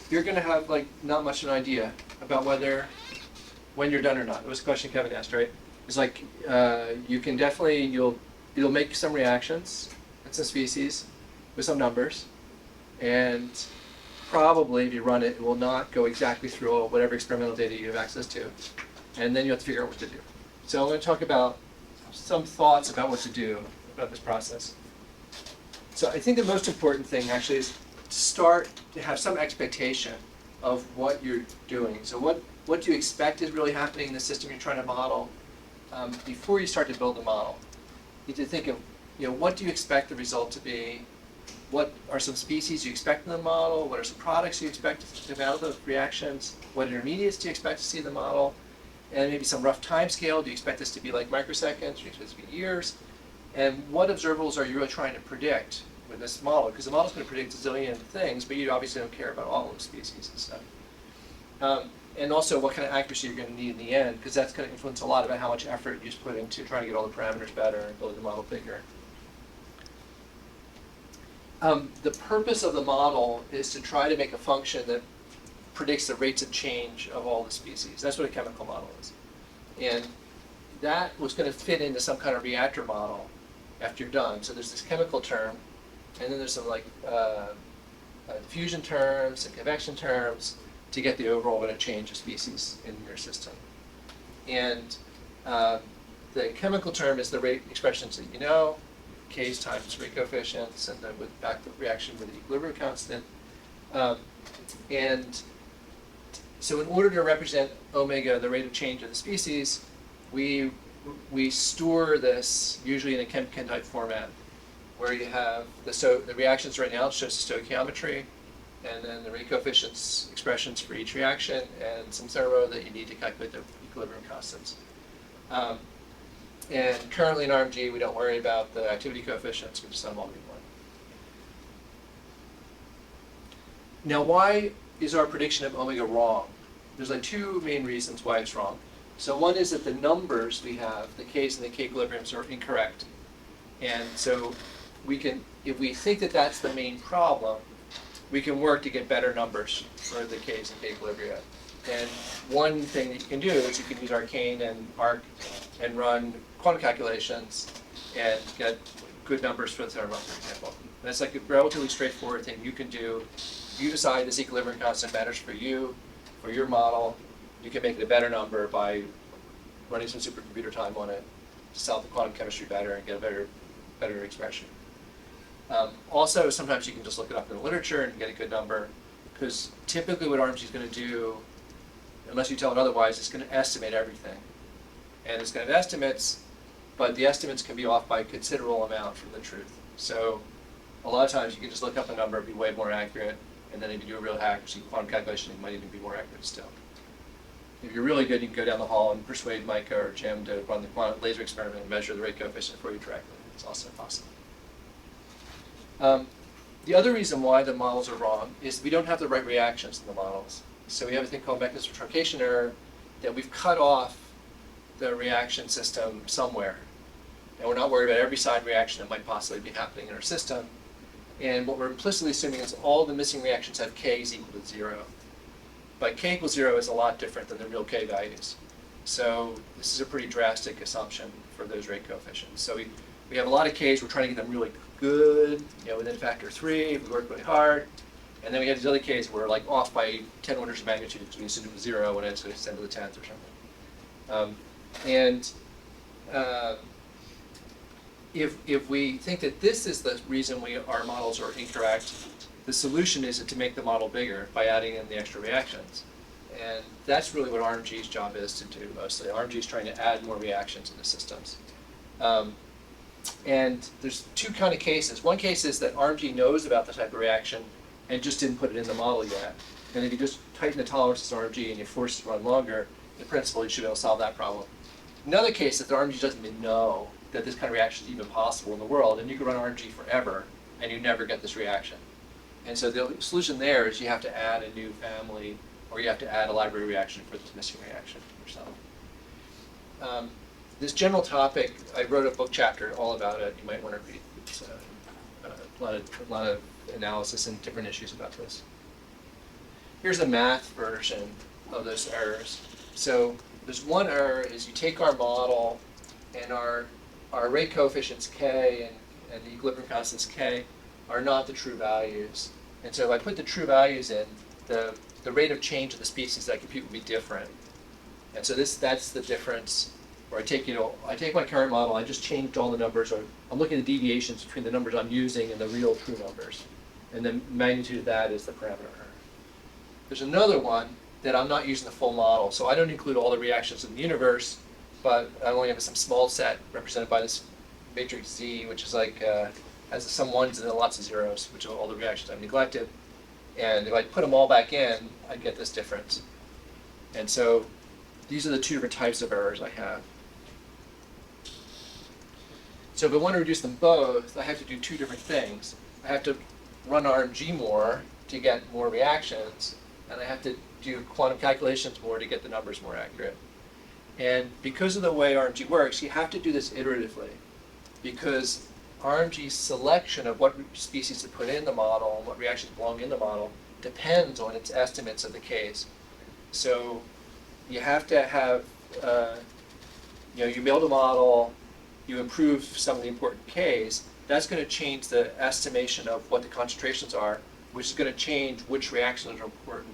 you're going to have like not much of an idea about when you're done or not. It was a question Kevin asked, right? It's like you can definitely, you'll make some reactions in some species with some numbers, and probably if you run it, it will not go exactly through whatever experimental data you have access to, and then you have to figure out what to do. So I'm going to talk about some thoughts about what to do about this process. So I think the most important thing actually is to start to have some expectation of what you're doing. So what do you expect is really happening in the system you're trying to model before you start to build the model? You need to think of, what do you expect the result to be? What are some species you expect in the model? What are some products you expect to come out of the reactions? What intermediates do you expect to see in the model? And maybe some rough time scale. Do you expect this to be like microseconds? Do you expect this to be years? And what observables are you really trying to predict with this model? Because the model's going to predict a zillion things, but you obviously don't care about all of the species and stuff. And also what kind of accuracy you're going to need in the end, because that's going to influence a lot about how much effort you put into trying to get all the parameters better and building the model bigger. The purpose of the model is to try to make a function that predicts the rates of change of all the species. That's what a chemical model is. And that was going to fit into some kind of reactor model after you're done. So there's this chemical term, and then there's some like diffusion terms and convection terms to get the overall rate of change of species in your system. And the chemical term is the rate expressions that you know, K's times rate coefficients, and then with back the reaction with the equilibrium constant. And so in order to represent omega, the rate of change of the species, we store this usually in a chem-chem type format, where you have the reactions right now, it shows the stoichiometry, and then the rate coefficients expressions for each reaction, and some zero that you need to calculate the equilibrium constants. And currently in RMG, we don't worry about the activity coefficients, we just set them all to be one. Now, why is our prediction of omega wrong? There's like two main reasons why it's wrong. So one is that the numbers we have, the K's and the K equilibriums, are incorrect. And so we can, if we think that that's the main problem, we can work to get better numbers for the K's and K equilibria. And one thing that you can do is you can use arcane and arc and run quantum calculations and get good numbers for the thermal, for example. And it's like a relatively straightforward thing you can do. You decide this equilibrium constant matters for you, for your model. You can make it a better number by running some supercomputer time on it to solve the quantum chemistry better and get a better expression. Also, sometimes you can just look it up in the literature and get a good number, because typically what RMG is going to do, unless you tell it otherwise, it's going to estimate everything. And it's going to have estimates, but the estimates can be off by a considerable amount from the truth. So a lot of times you can just look up a number and be way more accurate, and then if you do a real accuracy quantum calculation, it might even be more accurate still. If you're really good, you can go down the hall and persuade Micah or Jim to run the quantum laser experiment and measure the rate coefficient for you directly. It's also possible. The other reason why the models are wrong is we don't have the right reactions in the models. So we have a thing called mechanism of truncation error, that we've cut off the reaction system somewhere. And we're not worried about every side reaction that might possibly be happening in our system. And what we're implicitly assuming is all the missing reactions have K's equal to 0. But K equals 0 is a lot different than the real K values. So this is a pretty drastic assumption for those rate coefficients. So we have a lot of K's, we're trying to get them really good, within factor 3, if we work really hard. And then we have these other K's where we're like off by 10 orders of magnitude because we assume it was 0 when it's going to extend to the 10th or something. If we think that this is the reason our models are incorrect, the solution is to make the model bigger by adding in the extra reactions. And that's really what RMG's job is to do mostly. RMG is trying to add more reactions in the systems. And there's two kind of cases. One case is that RMG knows about the type of reaction and just didn't put it in the model yet. And if you just tighten the tolerances of RMG and you force it to run longer, in principle you should be able to solve that problem. Another case is that RMG doesn't even know that this kind of reaction is even possible in the world, and you can run RMG forever and you never get this reaction. And so the solution there is you have to add a new family, or you have to add a library reaction for this missing reaction yourself. This general topic, I wrote a book chapter all about it. You might want to read. It's a lot of analysis and different issues about this. here's a math version of those errors. So there's one error is you take our model and our rate coefficients k and the equilibrium constants k are not the true values. And so if I put the true values in, the rate of change of the species that I compute will be different. And so that's the difference. Where I take my current model, I just changed all the numbers, or I'm looking at the deviations between the numbers I'm using and the real true numbers. And the magnitude of that is the parameter error. There's another one that I'm not using the full model, so I don't include all the reactions in the universe, but I only have some small set represented by this matrix Z, which is like has some ones and then lots of zeros, which are all the reactions I've neglected. And if I put them all back in, I get this difference. And so these are the two different types of errors I have. So if I want to reduce them both, I have to do two different things. I have to run RMG more to get more reactions, and I have to do quantum calculations more to get the numbers more accurate. And because of the way RMG works, you have to do this iteratively, because RMG's selection of what species to put in the model and what reactions belong in the model depends on its estimates of the Ks. So you have to have, you build a model, you improve some of the important Ks, that's going to change the estimation of what the concentrations are, which is going to change which reactions are important,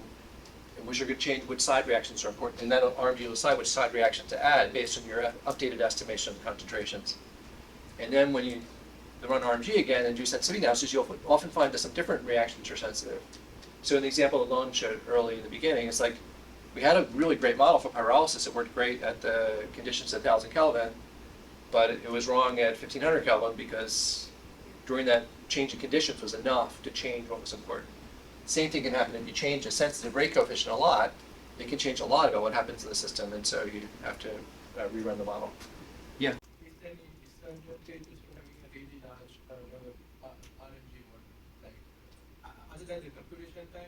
and which are going to change which side reactions are important, and then RMG will decide which side reaction to add based on your updated estimation of the concentrations. And then when you run RMG again and do sensitivity analysis, you'll often find that some different reactions are sensitive. So in the example that Lon showed early in the beginning, it's like we had a really great model for pyrolysis. It worked great at the conditions at 1,000 Kelvin, but it was wrong at 1,500 Kelvin because during that change in conditions was enough to change what was important. Same thing can happen if you change a sensitive rate coefficient a lot. It can change a lot about what happens in the system, and so you have to rerun the model. Yeah? Is there any disadvantages to having a really large RMG model? Like, other than the computation time,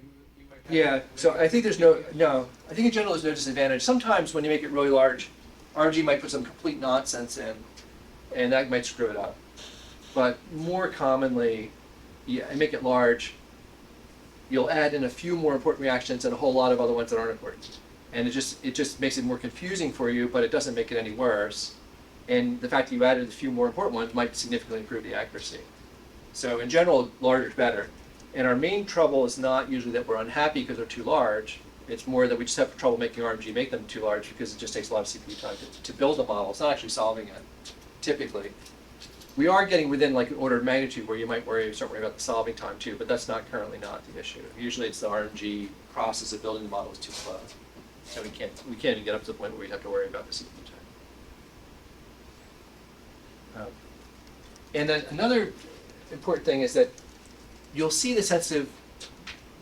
you might have... Yeah, so I think there's no, I think in general there's no disadvantage. Sometimes when you make it really large, RMG might put some complete nonsense in, and that might screw it up. But more commonly, yeah, make it large, you'll add in a few more important reactions and a whole lot of other ones that aren't important. And it just makes it more confusing for you, but it doesn't make it any worse. And the fact that you added a few more important ones might significantly improve the accuracy. So in general, larger is better. And our main trouble is not usually that we're unhappy because they're too large. It's more that we just have trouble making RMG make them too large because it just takes a lot of CPU time to build the model. It's not actually solving it, typically. We are getting within like an order of magnitude where you might start worrying about the solving time too, but that's currently not the issue. Usually it's the RMG process of building the model is too slow. So we can't even get up to the point where we'd have to worry about the CPU time. And then another important thing is that you'll see the sensitive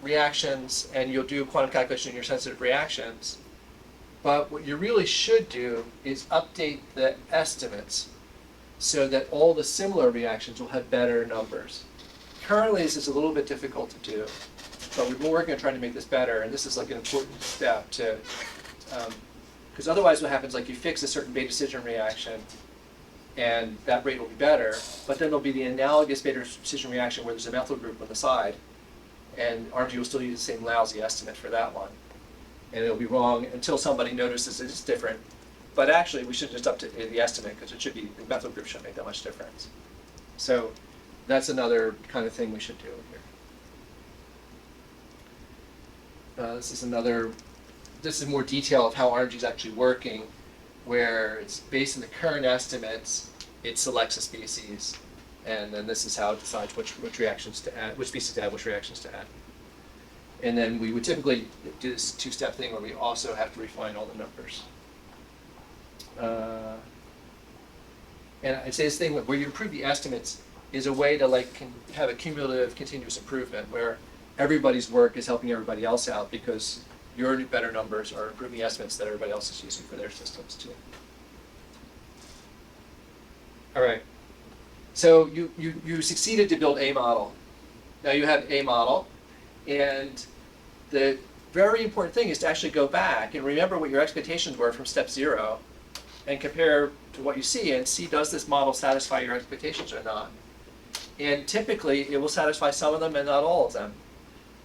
reactions and you'll do quantum calculation in your sensitive reactions, but what you really should do is update the estimates so that all the similar reactions will have better numbers. Currently this is a little bit difficult to do, but we've been working on trying to make this better, and this is like an important step to, because otherwise what happens, like you fix a certain beta decision reaction and that rate will be better, but then there'll be the analogous beta decision reaction where there's a methyl group on the side, and RMG will still use the same lousy estimate for that one. And it'll be wrong until somebody notices it's different. But actually, we should just update the estimate because it should be, the methyl group shouldn't make that much difference. So that's another kind of thing we should do here. This is more detail of how RMG is actually working, where it's based on the current estimates, it selects a species, and then this is how it decides which reactions to add, which species to add, which reactions to add. And then we would typically do this two-step thing where we also have to refine all the numbers. And I'd say this thing where you improve the estimates is a way to have a cumulative continuous improvement where everybody's work is helping everybody else out because your better numbers are improving the estimates that everybody else is using for their systems too. All right. So you succeeded to build a model. Now you have a model, and the very important thing is to actually go back and remember what your expectations were from step 0 and compare to what you see and see, does this model satisfy your expectations or not? And typically it will satisfy some of them and not all of them.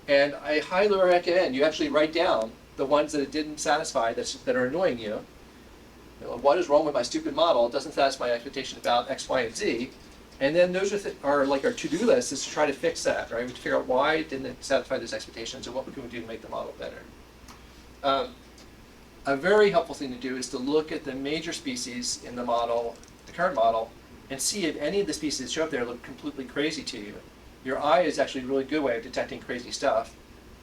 And I highly recommend you actually write down the ones that it didn't satisfy that are annoying you. You know, what is wrong with my stupid model? It doesn't satisfy my expectation about X, Y, and Z. And then those are like our to-do list is to try to fix that, right? We figure out why didn't it satisfy those expectations and what can we do to make the model better. A very helpful thing to do is to look at the major species in the model, the current model, and see if any of the species that show up there look completely crazy to you. Your eye is actually a really good way of detecting crazy stuff.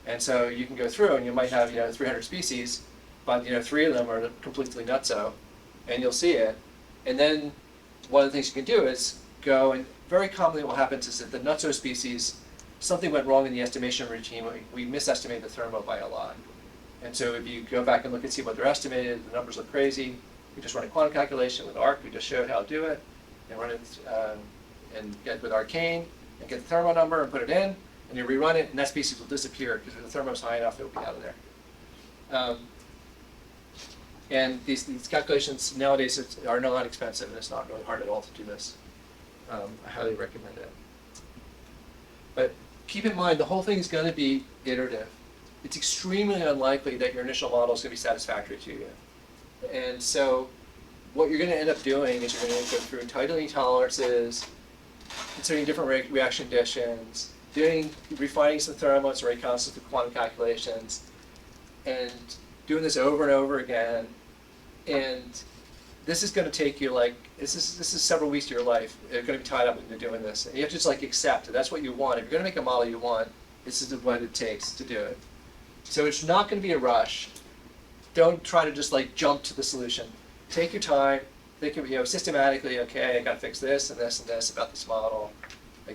And so you can go through and you might have 300 species, but 3 of them are completely nutso, and you'll see it. And then one of the things you can do is go, and very commonly what happens is that the nutso species, something went wrong in the estimation routine. We misestimated the thermo by a lot. And so if you go back and look and see what they're estimated, the numbers look crazy. We just run a quantum calculation with ARC. We just showed how to do it, and run it and get with Arcane and get the thermo number and put it in, and you rerun it, and that species will disappear because if the thermo's high enough, it'll be out of there. And these calculations nowadays are not expensive, and it's not really hard at all to do this. I highly recommend it. But keep in mind, the whole thing is going to be iterative. It's extremely unlikely that your initial model is going to be satisfactory to you. And so what you're going to end up doing is you're going to go through tightening tolerances, considering different reaction conditions, refining some thermos or rate constants with quantum calculations, and doing this over and over again. And this is going to take you this is several weeks of your life. You're going to be tied up into doing this. And you have to just accept it. That's what you want. If you're going to make a model you want, this is what it takes to do it. So it's not going to be a rush. Don't try to just jump to the solution. Take your time. Think of systematically. Okay, I got to fix this and this and this about this model. You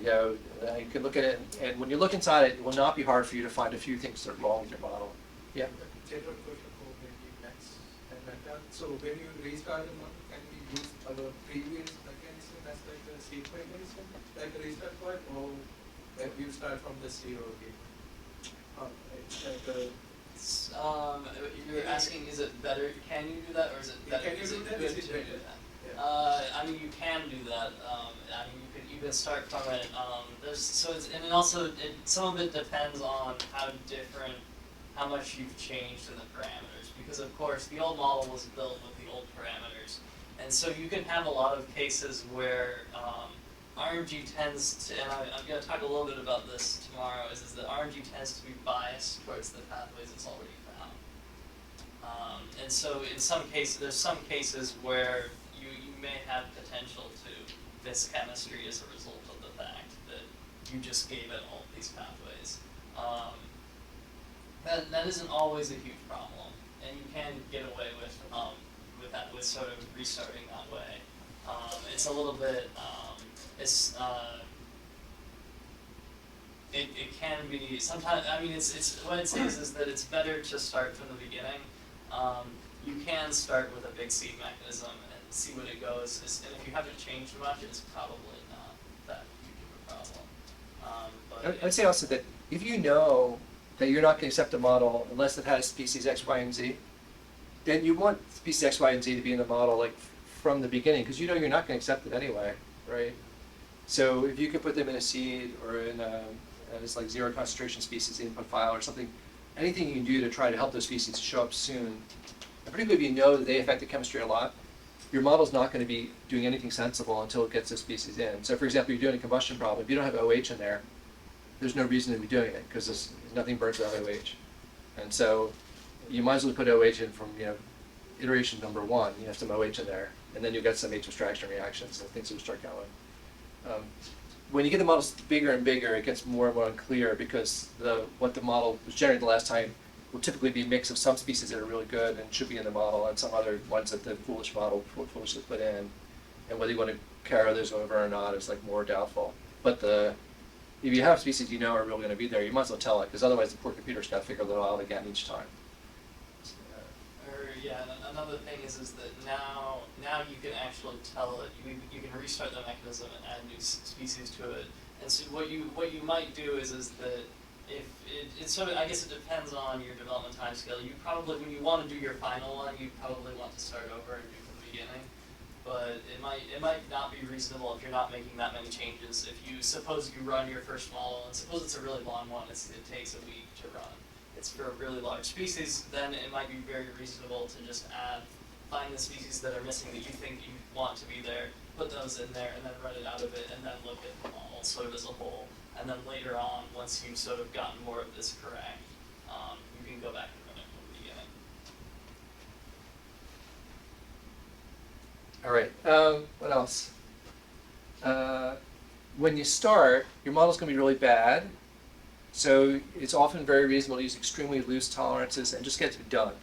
can look at it, and when you look inside it, it will not be hard for you to find a few things that are wrong with your model. Yeah. General question for maybe Max and Meta. So when you restart the model, can we use our previous mechanism as a seed mechanism, like a restart point, or when you start from the zero again? You're asking, is it better? Can you do that, or is it better? Can you do that? Good Is it to better? do that? Yeah. I mean, you can do that. I mean, you can start from it. And it also some of it depends on how much you've changed in the parameters. Because of course, the old model was built with the old parameters, and so you can have a lot of cases where RMG tends to, and I'm going to talk a little bit about this tomorrow, is that RMG tends to be biased towards the pathways it's already found. And so in some cases, there's some cases where you may have potential to miss chemistry as a result of the fact that you just gave it all these pathways. That isn't always a huge problem, and you can get away with that, with sort of restarting that way. It's a little bit, it can be sometimes. I mean, it's what it says is that it's better to start from the beginning. You can start with a big seed mechanism and see what it goes. And if you haven't changed much, it's probably not that huge of a problem. I'd say also that if you know that you're not going to accept a model unless it has species X, Y, and Z, then you want species X, Y, and Z to be in the model from the beginning, because you're not going to accept it anyway, right? So if you could put them in a seed or in as zero concentration species input file or something, anything you can do to try to help those species show up soon, and particularly if you know that they affect the chemistry a lot, your model's not going to be doing anything sensible until it gets those species in. So for example, you're doing a combustion problem. If you don't have OH in there, there's no reason to be doing it because nothing burns without OH. And so you might as well put OH in from iteration number 1. You have some OH in there, and then you'll get some H abstraction reactions and things will start going. When you get the models bigger and bigger, it gets more and more unclear because what the model was generated the last time will typically be a mix of some species that are really good and should be in the model and some other ones that the foolish model foolishly put in. And whether you want to carry those over or not is more doubtful. But if you have species are really going to be there, you might as well tell it, because otherwise the poor computer's got to figure that out again each time. Another thing is that now you can actually tell it. You can restart the mechanism and add new species to it. And so what you might do is that if it's sort of, I guess it depends on your development timescale. You probably, when you want to do your final one, you probably want to start over and do from the beginning. but it might not be reasonable if you're not making that many changes. If you suppose you run your first model, and suppose it's a really long one, it takes a week to run. It's for a really large species, then it might be very reasonable to just find the species that are missing that you think you want to be there, put those in there, and then run it out of it, and then look at them all sort of as a whole. And then later on, once you've sort of gotten more of this correct, you can go back and run it from the beginning. All right, what else? When you start, your model's going to be really bad, so it's often very reasonable to use extremely loose tolerances and just get it done.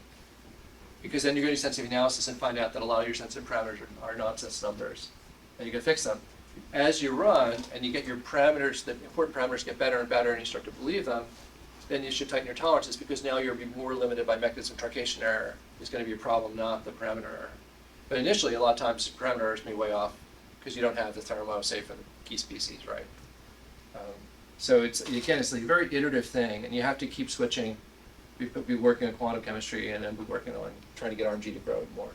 Because then you're going to do sensitivity analysis and find out that a lot of your sensitive parameters are nonsense numbers, and you can fix them. As you run and you get your parameters, the important parameters get better and better, and you start to believe them, then you should tighten your tolerances, because now you'll be more limited by mechanism truncation error. It's going to be a problem, not the parameter error. But initially, a lot of times, parameter errors may be way off because you don't have the thermo, say, for the key species, right? So it's a very iterative thing, and you have to keep switching. We'll be working on quantum chemistry, and then we're working on trying to get RMG to grow more.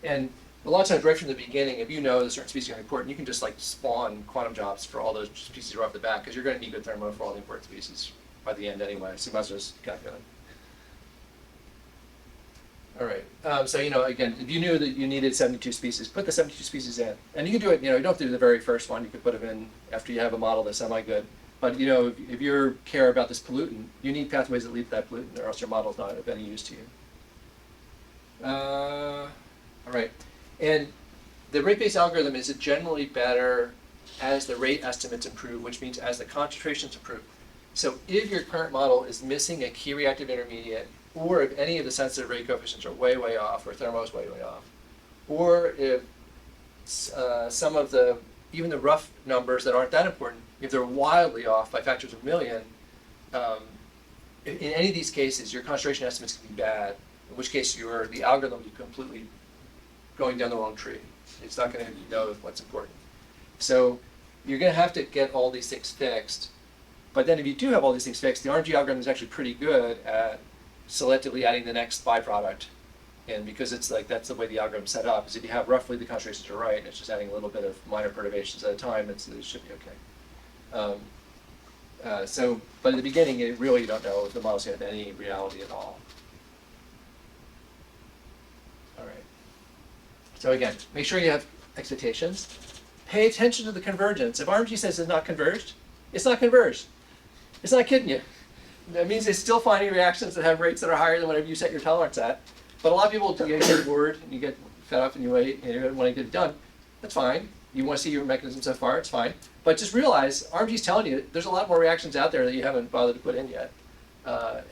And a lot of times, right from the beginning, if you know that certain species are important, you can just like spawn quantum jobs for all those species right off the bat, because you're going to need good thermo for all the important species by the end anyway. So you might as well just calculate. All right. So again, if you knew that you needed 72 species, put the 72 species in, and you can do it. You don't have to do the very first one. You could put them in after you have a model that's semi-good. But if you care about this pollutant, you need pathways that lead to that pollutant, or else your model's not of any use to you. All right. And the rate-based algorithm is generally better as the rate estimates improve, which means as the concentrations improve. So if your current model is missing a key reactive intermediate, or if any of the sensitive rate coefficients are way, way off, or thermo is way, way off, or if some of even the rough numbers that aren't that important, if they're wildly off by factors of a million, in any of these cases, your concentration estimates can be bad, in which case the algorithm will be completely going down the wrong tree. It's not going to know what's important. So you're going to have to get all these things fixed. But then if you do have all these things fixed, the RMG algorithm is actually pretty good at selectively adding the next byproduct. And because it's like that's the way the algorithm's set up, is if you have roughly the concentrations are right, and it's just adding a little bit of minor perturbations at a time, it should be okay. But at the beginning, you really don't know if the model's have any reality at all. All right. So again, make sure you have expectations. Pay attention to the convergence. If RMG says it's not converged, it's not converged. It's not kidding you. That means it's still finding reactions that have rates that are higher than whatever you set your tolerance at. But a lot of people get bored and you get fed up and you wait and you don't want to get it done. That's fine. You want to see your mechanism so far, it's fine. But just realize RMG's telling you there's a lot more reactions out there that you haven't bothered to put in yet.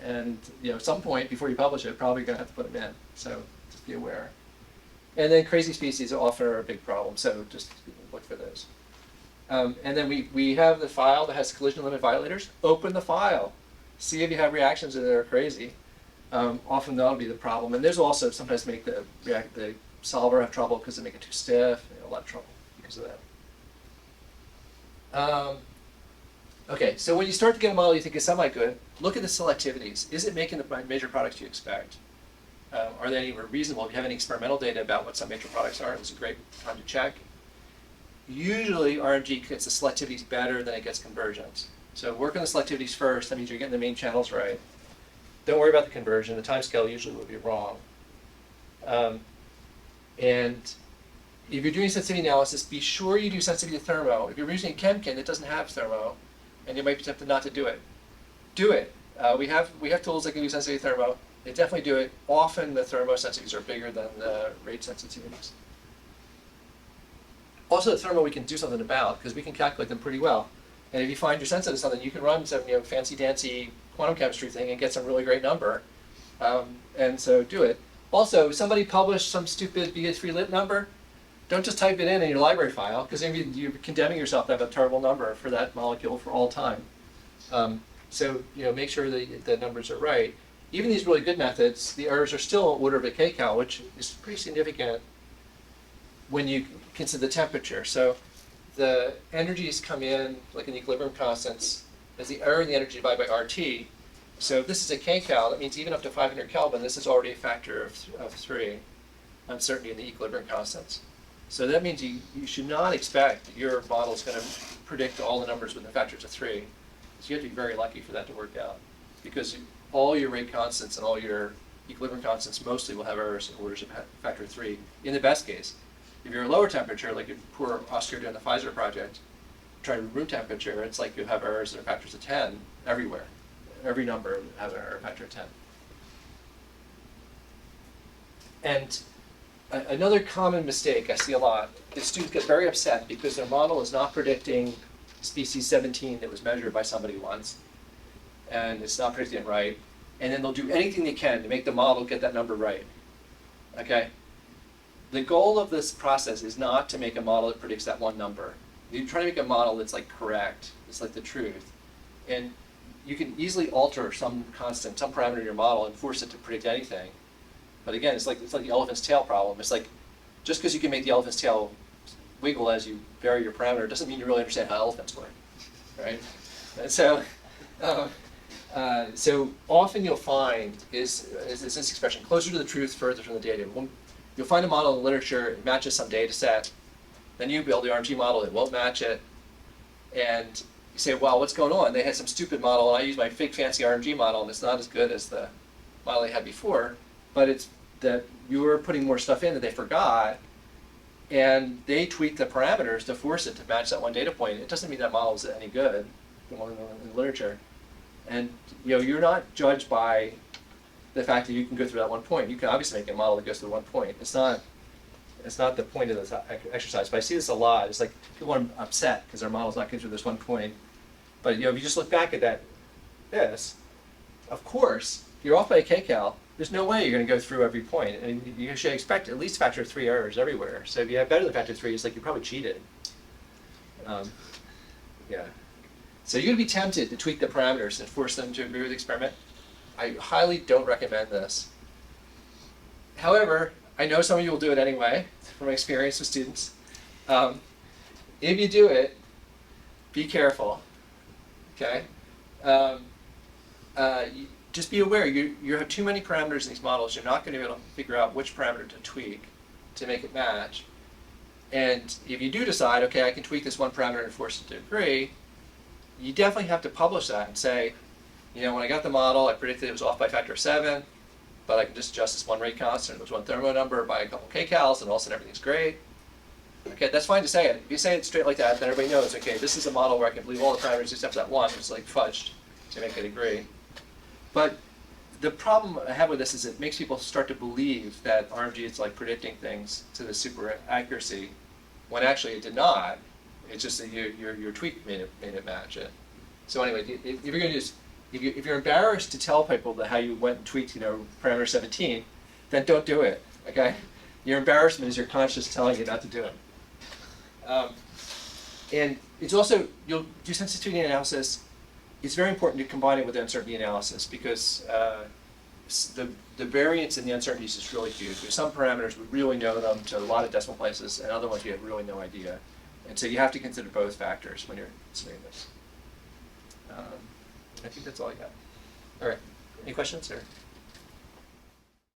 And at some point before you publish it, probably going to have to put them in. So just be aware. And then crazy species often are a big problem, so just look for those. And then we have the file that has collision limit violators. Open the file. See if you have reactions that are crazy. Often that'll be the problem. And those will also sometimes make the solver have trouble because they make it too stiff. A lot of trouble because of that. Okay, so when you start to get a model you think is semi-good, look at the selectivities. Is it making the major products you expect? Are they anywhere reasonable? If you have any experimental data about what some major products are, it's a great time to check. Usually RMG gets the selectivities better than it gets convergence. So work on the selectivities first. That means you're getting the main channels right. Don't worry about the conversion. The time scale usually will be wrong. And if you're doing sensitivity analysis, be sure you do sensitivity to thermo. If you're using a chemkin that doesn't have thermo, and you might be tempted not to do it, do it. We have tools that can do sensitivity to thermo. They definitely do it. Often the thermo sensitivities are bigger than the rate sensitivities. Also, the thermo we can do something about because we can calculate them pretty well. And if you find you're sensitive to something, you can run some fancy-dancy quantum chemistry thing and get some really great number. And so do it. Also, if somebody published some stupid BH3 lit number, don't just type it in your library file, because then you're condemning yourself to have a terrible number for that molecule for all time. So make sure that the numbers are right. Even these really good methods, the errors are still order of a kcal, which is pretty significant when you consider the temperature. So the energies come in, like in equilibrium constants, as the error in the energy divided by RT. So if this is a kcal, that means even up to 500 Kelvin, this is already a factor of 3. uncertainty in the equilibrium constants. So that means you should not expect that your model is going to predict all the numbers within factors of 3. So you have to be very lucky for that to work out, because all your rate constants and all your equilibrium constants mostly will have errors in orders of factor of 3 in the best case. If you're a lower temperature, like your poor Oscar doing the Pfizer project, trying room temperature, it's like you'll have errors that are factors of 10 everywhere. Every number will have an error factor of 10. And another common mistake I see a lot is students get very upset because their model is not predicting species 17 that was measured by somebody once, and it's not predicting it right, and then they'll do anything they can to make the model get that number right. Okay? The goal of this process is not to make a model that predicts that one number. You try to make a model that's like correct, it's like the truth, and you can easily alter some constant, some parameter in your model and force it to predict anything. But again, it's like the elephant's tail problem. It's like, just because you can make the elephant's tail wiggle as you vary your parameter doesn't mean you really understand how elephants work, right? And so, so often you'll find is this expression, closer to the truth, further from the data. You'll find a model in the literature, it matches some data set, then you build the RMG model, it won't match it, and you say, wow, what's going on? They had some stupid model, and I use my big fancy RMG model, and it's not as good as the model they had before, but it's that you were putting more stuff in that they forgot, and they tweaked the parameters to force it to match that one data point. It doesn't mean that model is any good, the one in the literature. And you're not judged by the fact that you can go through that one point. You can obviously make a model that goes through one point. It's not the point of this exercise. But I see this a lot. It's like people are upset because their model's not going through this one point. But if you just look back at this, of course, if you're off by a kcal, there's no way you're going to go through every point. And you should expect at least factor of 3 errors everywhere. So if you have better than factor of 3, it's like you probably cheated. Yeah. So you're going to be tempted to tweak the parameters and force them to agree with the experiment. I highly don't recommend this. However, I know some of you will do it anyway, from my experience with students. If you do it, be careful, okay? Just be aware, you have too many parameters in these models. You're not going to be able to figure out which parameter to tweak to make it match. And if you do decide, okay, I can tweak this one parameter and force it to agree, you definitely have to publish that and say, when I got the model, I predicted it was off by a factor of 7, but I can just adjust this one rate constant, this one thermo number by a couple kcals, and all of a sudden everything's great. Okay, that's fine to say it. If you say it straight like that, then everybody knows, okay, this is a model where I can believe all the parameters except that one, which is like fudged to make it agree. But the problem I have with this is it makes people start to believe that RMG is like predicting things to the super accuracy, when actually it did not. It's just that your tweak made it match it. So anyway, if you're going to use, if you're embarrassed to tell people that how you went and tweaked, parameter 17, then don't do it. Okay, your embarrassment is your conscience telling you not to do it. And it's also, you'll do sensitivity analysis. It's very important to combine it with the uncertainty analysis, because the variance in the uncertainties is really huge. There's some parameters we really know them to a lot of decimal places, and other ones you have really no idea. And so you have to consider both factors when you're considering this. I think that's all I got. All right. Any questions? Or?